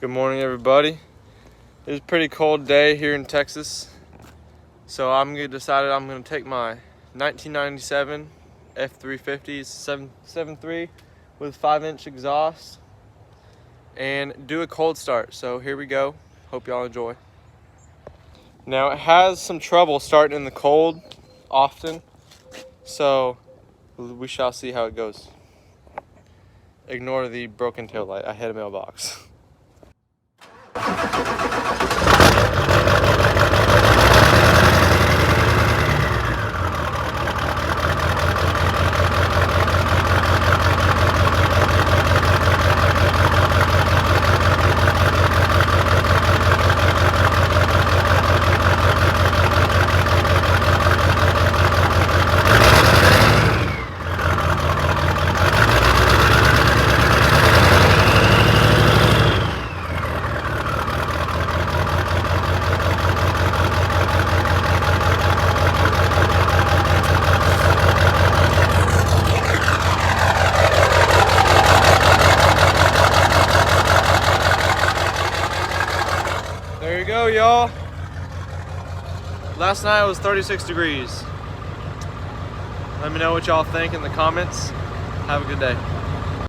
Good morning, everybody. It's a pretty cold day here in Texas, so decided I'm gonna take my 1997 F350 7.3 with 5-inch exhaust and do a cold start. So here we go. Hope y'all enjoy. Now it has some trouble starting in the cold often, so we shall see how it goes. Ignore the broken taillight. I hit a mailbox. There you go, y'all. Last night it was 36 degrees. Let me know what y'all think in the comments. Have a good day.